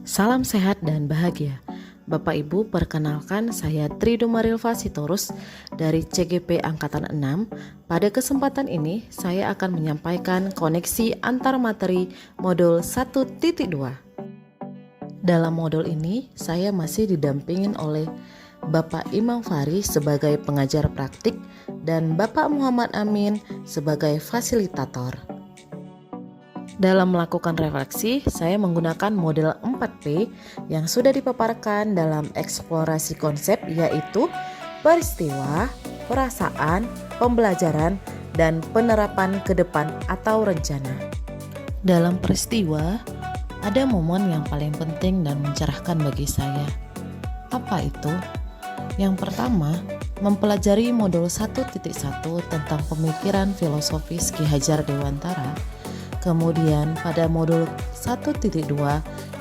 Salam sehat dan bahagia. Bapak Ibu, perkenalkan saya Tridumarilva Sitorus dari CGP Angkatan 6. Pada kesempatan ini saya akan menyampaikan koneksi antar materi modul 1.2. Dalam modul ini saya masih didampingin oleh Bapak Imam Fari sebagai pengajar praktik dan Bapak Muhammad Amin sebagai fasilitator. Dalam melakukan refleksi, saya menggunakan model 4P yang sudah dipaparkan dalam eksplorasi konsep, yaitu peristiwa, perasaan, pembelajaran, dan penerapan ke depan atau rencana. Dalam peristiwa, ada momen yang paling penting dan mencerahkan bagi saya. Apa itu? Yang pertama, mempelajari modul 1.1 tentang pemikiran filosofis Ki Hajar Dewantara. Kemudian pada modul 1.2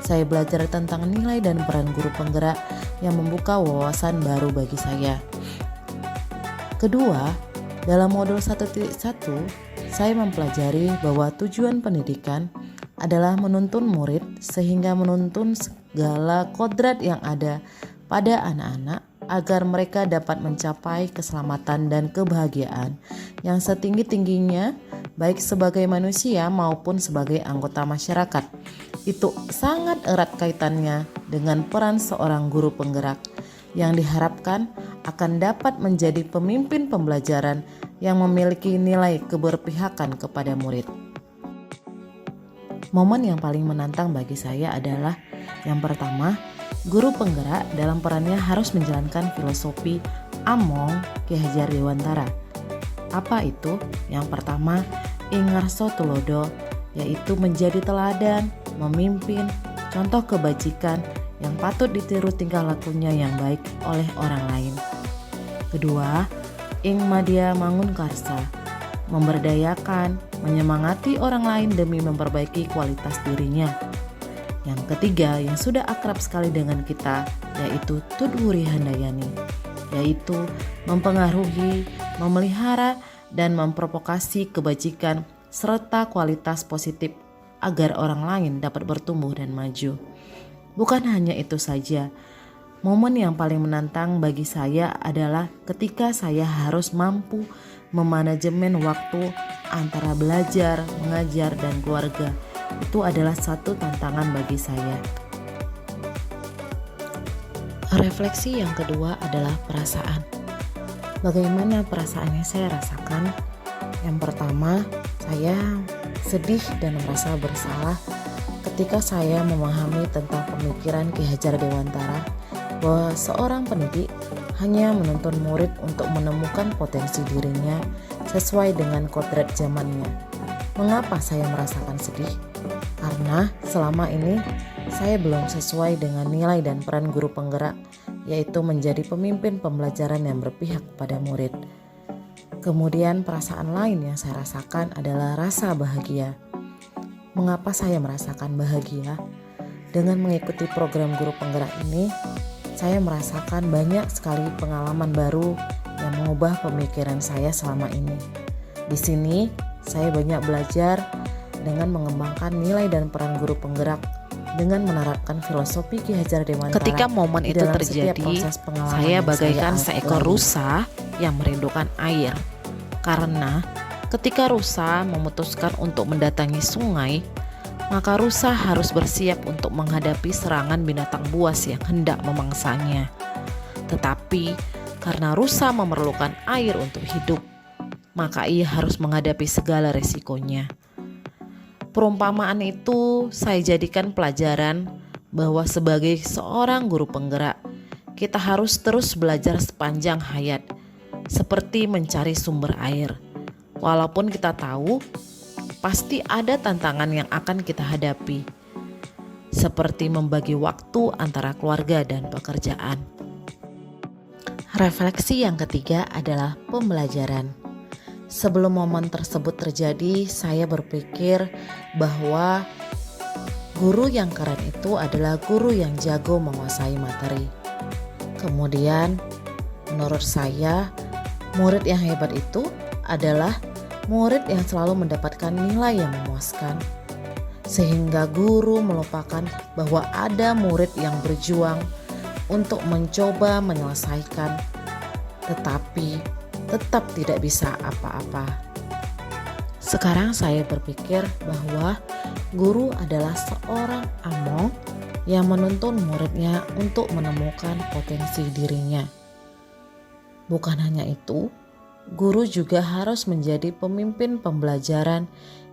saya belajar tentang nilai dan peran guru penggerak yang membuka wawasan baru bagi saya. Kedua, dalam modul 1.1 saya mempelajari bahwa tujuan pendidikan adalah menuntun murid sehingga menuntun segala kodrat yang ada pada anak-anak agar mereka dapat mencapai keselamatan dan kebahagiaan yang setinggi-tingginya baik sebagai manusia maupun sebagai anggota masyarakat. Itu sangat erat kaitannya dengan peran seorang guru penggerak yang diharapkan akan dapat menjadi pemimpin pembelajaran yang memiliki nilai keberpihakan kepada murid. Momen yang paling menantang bagi saya adalah yang pertama, guru penggerak dalam perannya harus menjalankan filosofi Among Ki Hajar Dewantara. Apa itu? Yang pertama, ingarso tulodo, yaitu menjadi teladan, memimpin, contoh kebajikan yang patut ditiru tingkah lakunya yang baik oleh orang lain. Kedua, ing madya mangun karsa, memberdayakan, menyemangati orang lain demi memperbaiki kualitas dirinya. Yang ketiga yang sudah akrab sekali dengan kita yaitu Tudwuri Handayani, yaitu mempengaruhi, memelihara, dan memprovokasi kebajikan serta kualitas positif agar orang lain dapat bertumbuh dan maju. Bukan hanya itu saja, momen yang paling menantang bagi saya adalah ketika saya harus mampu memanajemen waktu antara belajar, mengajar, dan keluarga. Itu adalah satu tantangan bagi saya. Refleksi yang kedua adalah perasaan. Bagaimana perasaan yang saya rasakan? Yang pertama, saya sedih dan merasa bersalah ketika saya memahami tentang pemikiran Ki Hajar Dewantara bahwa seorang pendidik hanya menuntun murid untuk menemukan potensi dirinya sesuai dengan kodrat zamannya. Mengapa saya merasakan sedih? Karena selama ini saya belum sesuai dengan nilai dan peran guru penggerak, yaitu menjadi pemimpin pembelajaran yang berpihak pada murid. Kemudian perasaan lain yang saya rasakan adalah rasa bahagia. Mengapa saya merasakan bahagia? Dengan mengikuti program guru penggerak ini, saya merasakan banyak sekali pengalaman baru yang mengubah pemikiran saya selama ini. Di sini saya banyak belajar dengan mengembangkan nilai dan peran guru penggerak dengan menerapkan filosofi Ki Hajar Dewantara. Ketika momen itu terjadi, saya bagaikan seekor rusa yang merindukan air. Karena ketika rusa memutuskan untuk mendatangi sungai, maka rusa harus bersiap untuk menghadapi serangan binatang buas yang hendak memangsanya. Tetapi karena rusa memerlukan air untuk hidup, maka ia harus menghadapi segala resikonya. Perumpamaan itu saya jadikan pelajaran bahwa sebagai seorang guru penggerak, kita harus terus belajar sepanjang hayat, seperti mencari sumber air. Walaupun kita tahu pasti ada tantangan yang akan kita hadapi, seperti membagi waktu antara keluarga dan pekerjaan. Refleksi yang ketiga adalah pembelajaran. Sebelum momen tersebut terjadi, saya berpikir bahwa guru yang keren itu adalah guru yang jago menguasai materi. Kemudian, menurut saya, murid yang hebat itu adalah murid yang selalu mendapatkan nilai yang memuaskan. sehingga guru melupakan bahwa ada murid yang berjuang untuk mencoba menyelesaikan, tetapi tetap tidak bisa apa-apa. Sekarang saya berpikir bahwa guru adalah seorang among yang menuntun muridnya untuk menemukan potensi dirinya. Bukan hanya itu, guru juga harus menjadi pemimpin pembelajaran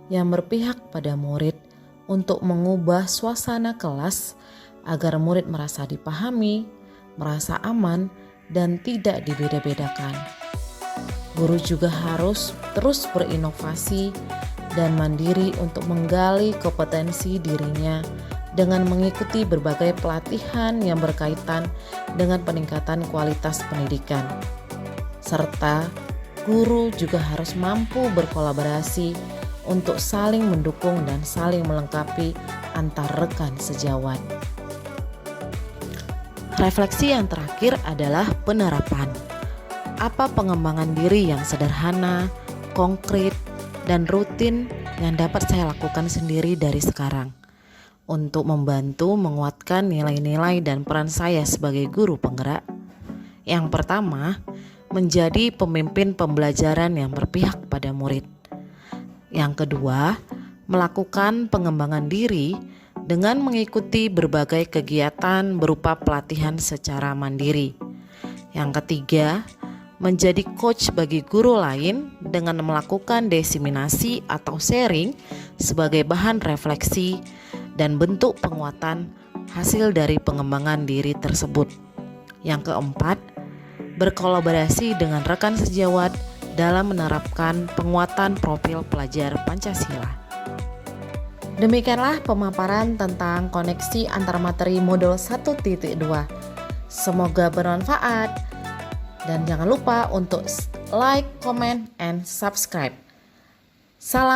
yang berpihak pada murid untuk mengubah suasana kelas agar murid merasa dipahami, merasa aman, dan tidak dibeda-bedakan. Guru juga harus terus berinovasi dan mandiri untuk menggali kompetensi dirinya dengan mengikuti berbagai pelatihan yang berkaitan dengan peningkatan kualitas pendidikan. Serta guru juga harus mampu berkolaborasi untuk saling mendukung dan saling melengkapi antar rekan sejawat. Refleksi yang terakhir adalah penerapan. Apa pengembangan diri yang sederhana, konkret, dan rutin yang dapat saya lakukan sendiri dari sekarang untuk membantu menguatkan nilai-nilai dan peran saya sebagai guru penggerak? Yang pertama, menjadi pemimpin pembelajaran yang berpihak pada murid. Yang kedua, melakukan pengembangan diri dengan mengikuti berbagai kegiatan berupa pelatihan secara mandiri. Yang ketiga, menjadi coach bagi guru lain dengan melakukan diseminasi atau sharing sebagai bahan refleksi dan bentuk penguatan hasil dari pengembangan diri tersebut. Yang keempat, berkolaborasi dengan rekan sejawat dalam menerapkan penguatan profil pelajar Pancasila. Demikianlah pemaparan tentang koneksi antar materi modul 1.2. Semoga bermanfaat dan jangan lupa untuk like, comment, and subscribe. Salam